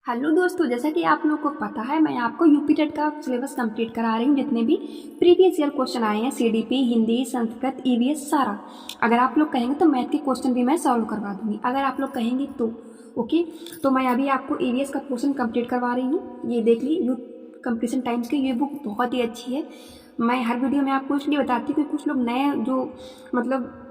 Hello दोस्तों, जैसा कि आप लोग को पता है मैं आपको यूपी टेट का सिलेबस कंप्लीट करा रही हूँ। जितने भी प्रीवियस ईयर क्वेश्चन आए हैं, सीडीपी, हिंदी, संस्कृत, ईवीएस, सारा। अगर आप लोग कहेंगे तो मैथ के क्वेश्चन भी मैं सॉल्व करवा दूँगी, अगर आप लोग कहेंगे तो। ओके, तो मैं अभी आपको ईवीएस का पोर्शन कंप्लीट करवा रही हूँ। ये देख ली, यूथ कंपटीशन टाइम्स की ये बुक बहुत ही अच्छी है। मैं हर वीडियो में आपको इसलिए बताती हूँ कि कुछ लोग नए जो मतलब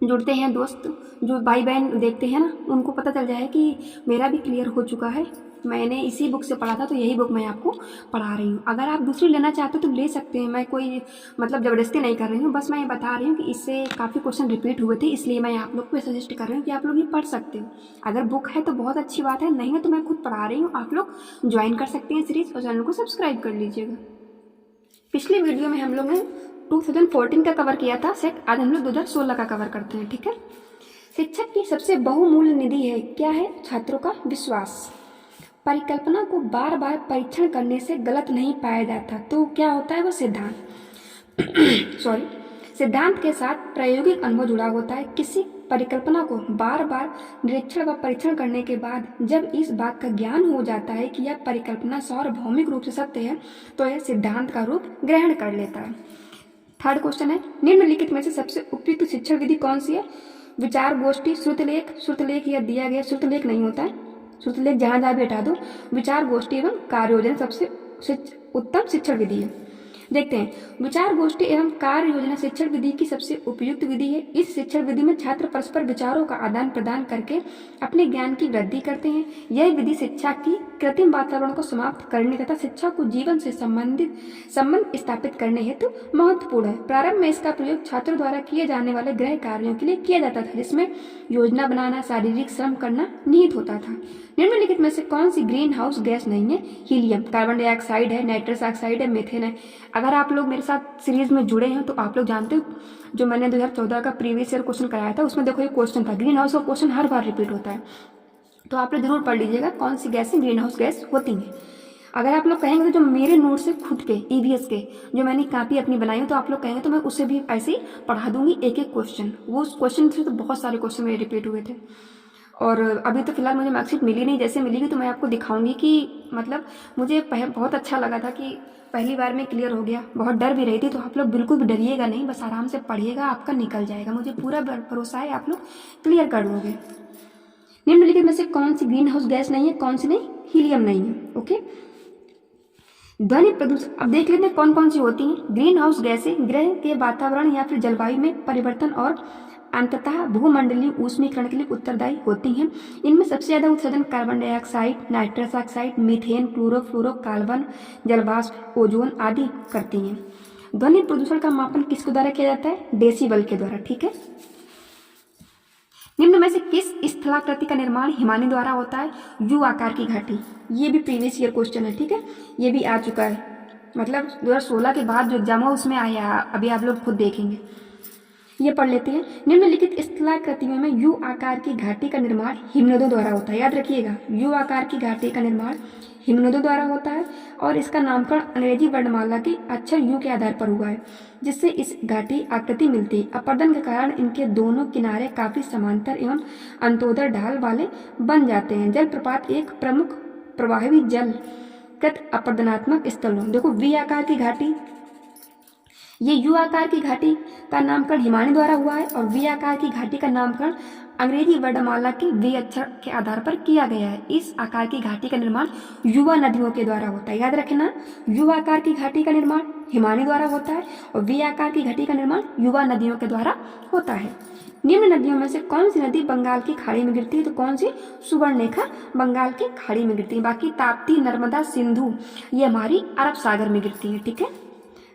जुड़ते हैं, दोस्त जो भाई बहन देखते हैं ना, उनको पता चल जाए कि मेरा भी क्लियर हो चुका है। मैंने इसी बुक से पढ़ा था, तो यही बुक मैं आपको पढ़ा रही हूँ। अगर आप दूसरी लेना चाहते हो तो ले सकते हैं, मैं कोई ज़बरदस्ती नहीं कर रही हूँ। बस मैं ये बता रही हूँ कि इससे काफ़ी क्वेश्चन रिपीट हुए थे, इसलिए मैं आप लोग को सजेस्ट कर रही हूँ कि आप लोग ये पढ़ सकते हो। अगर बुक है तो बहुत अच्छी बात है, नहीं है तो मैं खुद पढ़ा रही हूँ। आप लोग ज्वाइन कर सकते हैं सीरीज़ और चैनल को सब्सक्राइब कर लीजिएगा। पिछली वीडियो में हम लोग ने 2014 का कवर किया था सेट, आज हम लोग 2016 का कवर करते हैं। ठीक है, शिक्षक की सबसे बहुमूल्य निधि है, क्या है? छात्रों का विश्वास। परिकल्पना को बार बार परीक्षण करने से गलत नहीं पाया जाता, तो क्या होता है? वो सिद्धांत सॉरी सिद्धांत के साथ प्रायोगिक अनुभव जुड़ा होता है। किसी परिकल्पना को बार बार निरीक्षण व परीक्षण करने के बाद जब इस बात का ज्ञान हो जाता है कि यह परिकल्पना सार्वभौमिक रूप से सत्य है, तो यह सिद्धांत का रूप ग्रहण कर लेता है। थर्ड क्वेश्चन है, निम्नलिखित में से सबसे उपयुक्त शिक्षण विधि कौन सी है? विचार गोष्ठी, श्रुतलेख यह दिया गया श्रुतलेख नहीं होता है, श्रुतलेख जहाँ जहाँ भी हटा दो। विचार गोष्ठी एवं कार्य योजना सबसे उत्तम शिक्षण विधि है। देखते हैं, विचार गोष्ठी एवं कार्य योजना शिक्षण विधि की सबसे उपयुक्त विधि है। इस शिक्षण विधि में छात्र परस्पर विचारों का आदान प्रदान करके अपने ज्ञान की वृद्धि करते हैं। यह विधि शिक्षा की कृत्रिम वातावरण को समाप्त करने तथा शिक्षा को जीवन से संबंध स्थापित करने हेतु महत्वपूर्ण है। प्रारंभ में इसका प्रयोग छात्रों द्वारा किए जाने वाले गृह कार्यों के लिए किया जाता था, जिसमें योजना बनाना, शारीरिक श्रम करना निहित होता था। निम्नलिखित में से कौन सी ग्रीन हाउस गैस नहीं है? हीलियम, कार्बन डाइऑक्साइड है, नाइट्रस ऑक्साइड है, मीथेन है। अगर आप लोग मेरे साथ सीरीज में जुड़े हैं तो आप लोग जानते हो, जो मैंने 2014 का प्रीवियस ईयर क्वेश्चन कराया था, उसमें देखो ये क्वेश्चन था, ग्रीन हाउस का क्वेश्चन हर बार रिपीट होता है, तो आप लोग जरूर पढ़ लीजिएगा कौन सी गैसें ग्रीन हाउस गैस होती हैं। अगर आप लोग कहेंगे तो जो मेरे नोट्स है खुद के ईवीएस के, जो मैंने कापी अपनी बनाई हो, तो आप लोग कहेंगे तो मैं उससे भी ऐसे ही पढ़ा दूंगी एक एक क्वेश्चन। वो उस क्वेश्चन से तो बहुत सारे क्वेश्चन मेरे रिपीट हुए थे। और अभी तो फिलहाल मुझे मार्कशीट मिली नहीं, जैसे मिलेगी तो मैं आपको दिखाऊंगी कि मुझे बहुत अच्छा लगा था कि पहली बार में क्लियर हो गया। बहुत डर भी रही थी, तो आप लोग बिल्कुल भी डरिएगा नहीं, बस आराम से पढ़िएगा, आपका निकल जाएगा। मुझे पूरा भरोसा है आप लोग क्लियर कर लोगे। निम्नलिखित में से कौन सी ग्रीन हाउस गैस नहीं है? कौन सी नहीं? हीलियम नहीं है। ओके, ध्वनि प्रदूषण अब देख लेते हैं कौन कौन सी होती हैं। ग्रीन हाउस गैसें ग्रह के वातावरण या फिर जलवायु में परिवर्तन और अंततः भूमंडलीय ऊष्मीकरण के लिए उत्तरदायी होती हैं। इनमें सबसे ज्यादा उत्सर्जन carbon dioxide, nitrous oxide, methane, chlorofluorocarbon, जलवाष्प, ओजोन आदि करती हैं। ध्वनि प्रदूषण का मापन किसके द्वारा किया जाता है? डेसिबल के द्वारा। ठीक है, निम्न में से किस स्थलाकृति का निर्माण हिमानी द्वारा होता है? यू आकार की घाटी। ये भी प्रीवियस ईयर क्वेश्चन है। ठीक है, ये भी आ चुका है, 2016 के बाद जो एग्जाम हुआ उसमें आया, अभी आप लोग खुद देखेंगे। ये पढ़ लेते हैं। निम्नलिखित स्थलाकृतियों में यू आकार की घाटी का निर्माण हिमनदों द्वारा होता है। याद रखिएगा, यू आकार की घाटी का निर्माण हिमनदों द्वारा होता है और इसका नामकरण अंग्रेजी वर्णमाला के अक्षर यू के आधार पर हुआ है, जिससे इस घाटी आकृति मिलती है। अपरदन के कारण इनके दोनों किनारे काफी समांतर एवं अंतोदर ढाल वाले बन जाते हैं। जलप्रपात एक प्रमुख प्रवाही जल कृत अपरदनात्मक स्थल हो। देखो, वी आकार की घाटी, ये यू आकार की घाटी का नामकरण हिमानी द्वारा हुआ है और वी आकार की घाटी का नामकरण अंग्रेजी वर्णमाला के वी अक्षर के आधार पर किया गया है। इस आकार की घाटी का निर्माण युवा नदियों के द्वारा होता है। याद रखना, यू आकार की घाटी का निर्माण हिमानी द्वारा होता है और वी आकार की घाटी का निर्माण युवा नदियों के द्वारा होता है। निम्न नदियों में से कौन सी नदी बंगाल की खाड़ी में गिरती है? तो कौन सी? सुवर्णरेखा बंगाल की खाड़ी में गिरती है। बाकी ताप्ती, नर्मदा, सिंधु ये हमारी अरब सागर में गिरती है। ठीक है,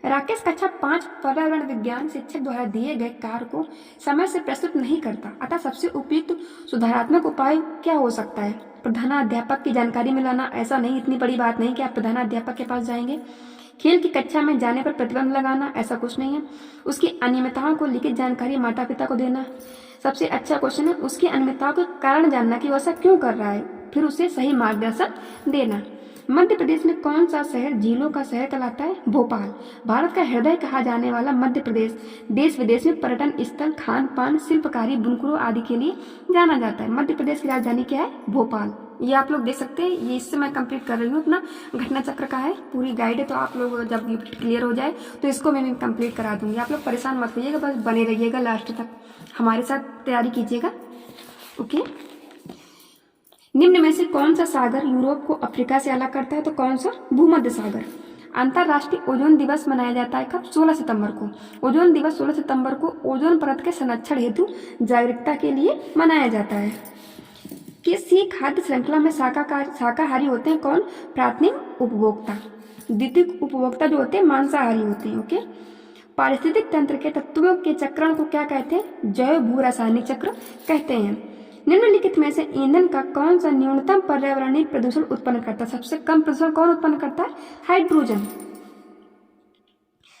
राकेश कक्षा 5 पर्यावरण विज्ञान शिक्षक द्वारा दिए गए कार्य को समय से प्रस्तुत नहीं करता, अतः सबसे उपयुक्त सुधारात्मक उपाय क्या हो सकता है? प्रधानाध्यापक की जानकारी में लाना। ऐसा नहीं, इतनी बड़ी बात नहीं कि आप प्रधानाध्यापक के पास जाएंगे। खेल की कक्षा में जाने पर प्रतिबंध लगाना, ऐसा कुछ नहीं है। उसकी अनियमितताओं को लिखित जानकारी माता पिता को देना। सबसे अच्छा क्वेश्चन है, उसकी अनियमितताओं के कारण जानना कि वो ऐसा क्यों कर रहा है, फिर उसे सही मार्गदर्शन देना। मध्य प्रदेश में कौन सा शहर झीलों का शहर कहलाता है? भोपाल। भारत का हृदय कहा जाने वाला मध्य प्रदेश देश विदेश में पर्यटन स्थल, खान पान, शिल्पकारी, बुनकरों आदि के लिए जाना जाता है। मध्य प्रदेश की राजधानी क्या है? भोपाल। ये आप लोग देख सकते हैं, ये इससे मैं कंप्लीट कर रही हूँ अपना घटना चक्र का है, पूरी गाइड है। तो आप लोग जब यूपीटेट क्लियर हो जाए तो इसको मैं कंप्लीट करा दूंगी। आप लोग परेशान मत होइएगा, बस बने रहिएगा लास्ट तक, हमारे साथ तैयारी कीजिएगा। ओके, निम्न में से कौन सा सागर यूरोप को अफ्रीका से अलग करता है? तो कौन सा? भूमध्य सागर। अंतर्राष्ट्रीय ओजोन दिवस मनाया जाता है कब? 16 सितंबर को। ओजोन दिवस 16 सितंबर को ओजोन परत के संरक्षण हेतु जागरूकता के लिए मनाया जाता है। किसी खाद्य श्रृंखला में शाकाहारी होते हैं कौन? प्राथमिक उपभोक्ता। द्वितीयक उपभोक्ता जो होते हैं मांसाहारी होते हैं। ओके, पारिस्थितिक तंत्र के तत्वों के चक्रण को क्या कहते हैं? जैव भू रासायनिक चक्र कहते हैं। निम्नलिखित में से ईंधन का कौन सा न्यूनतम पर्यावरणीय प्रदूषण उत्पन्न करता है? सबसे कम प्रदूषण कौन उत्पन्न करता है? हाइड्रोजन।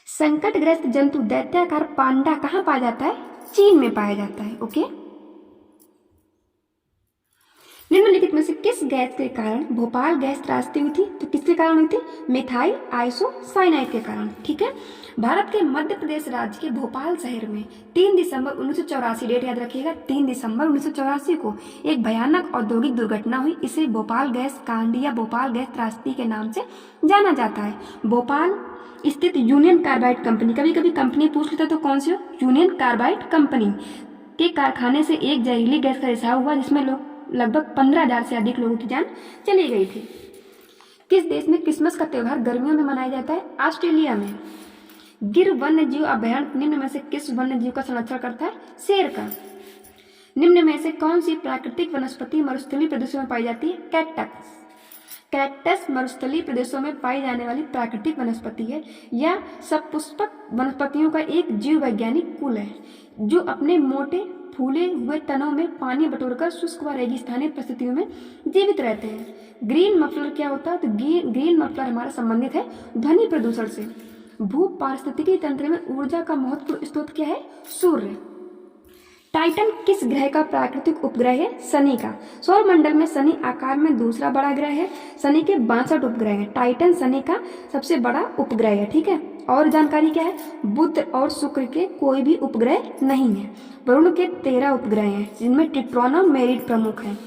संकटग्रस्त जंतु दैत्याकार पांडा कहाँ पाया जाता है? चीन में पाया जाता है। ओके, निम्नलिखित में से किस गैस के कारण भोपाल गैस त्रासदी हुई थी? तो किसके कारण हुई थी? मिथाइल आइसोसाइनाइड के कारण। ठीक है, भारत के मध्य प्रदेश राज्य के भोपाल शहर में 3 दिसंबर 1984, डेट याद रखिएगा, 3 दिसंबर 1984 को एक भयानक औद्योगिक दुर्घटना हुई। इसे भोपाल गैस कांड या भोपाल गैस त्रासदी के नाम से जाना जाता है। भोपाल स्थित यूनियन कार्बाइड कंपनी, कभी कभी कंपनी पूछ लेता तो कौन सी हो? यूनियन कार्बाइड कंपनी के कारखाने से एक जहरीली गैस का रिसाव हुआ, जिसमें लगभग 15,000 से अधिक लोगों की जान चली गई थी। किस देश में क्रिसमस का त्यौहार गर्मियों में मनाया जाता है? ऑस्ट्रेलिया में। गिर वन्य जीव अभयारण्य निम्न में से किस वन्य जीव का संरक्षण करता है? शेर का। निम्न में से कौन सी प्राकृतिक वनस्पति मरुस्थलीय प्रदेशों में पाई जाती है? कैक्टस। कैक्टस मरुस्थलीय प्रदेशों में पाई जाने वाली प्राकृतिक वनस्पति है। यह सपुष्पक वनस्पतियों का एक जीव वैज्ञानिक कुल है जो अपने मोटे फूले हुए तनों में पानी बटोरकर शुष्क व रेगिस्तानी परिस्थितियों में जीवित रहते हैं। ग्रीन मफलर क्या होता है? तो ग्रीन मफलर हमारा संबंधित है ध्वनि प्रदूषण से। भू पारिस्थितिकी तंत्र में ऊर्जा का महत्वपूर्ण स्रोत क्या है? सूर्य। टाइटन किस ग्रह का प्राकृतिक उपग्रह है? शनि का। सौरमंडल में शनि आकार में दूसरा बड़ा ग्रह है। शनि के 62 उपग्रह हैं। टाइटन शनि का सबसे बड़ा उपग्रह है। ठीक है, और जानकारी क्या है? बुध और शुक्र के कोई भी उपग्रह नहीं है। वरुण के 13 उपग्रह हैं, जिनमें ट्रिटोन और मेरिड प्रमुख हैं।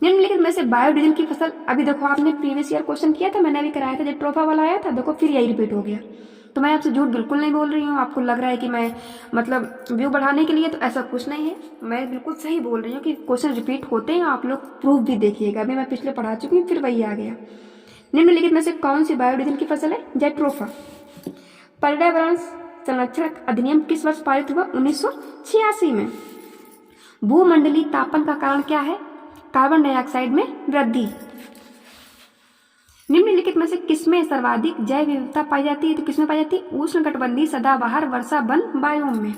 निम्नलिखित में से बायोडीजल की फसल, अभी देखो आपने प्रीवियस ईयर क्वेश्चन किया था, मैंने अभी कराया था जब ट्रोफा वाला आया था, देखो फिर यही रिपीट हो गया। तो मैं आपसे झूठ बिल्कुल नहीं बोल रही हूँ। आपको लग रहा है कि मैं मतलब व्यू बढ़ाने के लिए, तो ऐसा कुछ नहीं है। मैं बिल्कुल सही बोल रही हूँ कि क्वेश्चन रिपीट होते हैं। आप लोग प्रूफ भी देखिएगा, अभी मैं पिछले पढ़ा चुकी हूँ, फिर वही आ गया। निम्नलिखित में से कौन सी बायोडीजल की फसल है? जेट्रोफा। पर्यावरण संरक्षण अधिनियम किस वर्ष पारित हुआ? 1986 में। भूमंडलीय तापन का कारण क्या है? कार्बन डाइऑक्साइड में वृद्धि। निम्नलिखित में से किसमें सर्वाधिक जैव विविधता पाई जाती है? तो किसमें पाई जाती है? उष्णकटिबंधीय सदाबहार वर्षा वन बायोम में।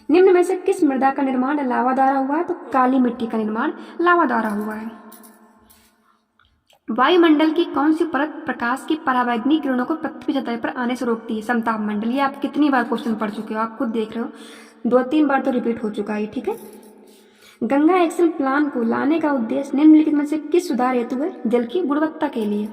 निम्न में से किस मृदा का निर्माण लावा द्वारा हुआ है? तो काली मिट्टी का निर्माण लावा द्वारा हुआ है। वायुमंडल की कौन सी परत प्रकाश की परावैंगनी किरणों को पृथ्वी सतह पर आने से रोकती है? समताप मंडल। ये आप कितनी बार क्वेश्चन पढ़ चुके हो, आप खुद देख रहे हो, 2-3 बार तो रिपीट हो चुका है। ठीक है, गंगा एक्शन प्लान को लाने का उद्देश्य निम्नलिखित में से किस सुधार हेतु है? जल की गुणवत्ता के लिए।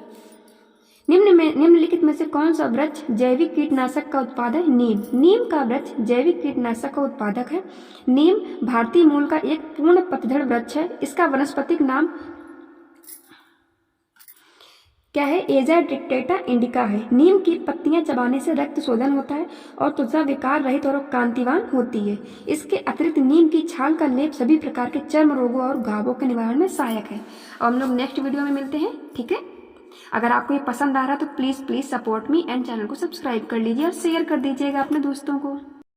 निम्नलिखित में से कौन सा वृक्ष जैविक कीटनाशक का उत्पादक है? नीम। नीम का वृक्ष जैविक कीटनाशक का उत्पादक है। नीम भारतीय मूल का एक पूर्ण पतझड़ वृक्ष है। इसका वनस्पतिक नाम क्या है? एजा डिक्टेटा इंडिका है। नीम की पत्तियां चबाने से रक्त शोधन होता है और त्वचा विकार रहित और कांतिवान होती है। इसके अतिरिक्त नीम की छाल का लेप सभी प्रकार के चर्म रोगों और घावों के निवारण में सहायक है। और हम लोग नेक्स्ट वीडियो में मिलते हैं। ठीक है, अगर आपको ये पसंद आ रहा है तो please support me and channel को सब्सक्राइब कर लीजिए और शेयर कर दीजिएगा अपने दोस्तों को।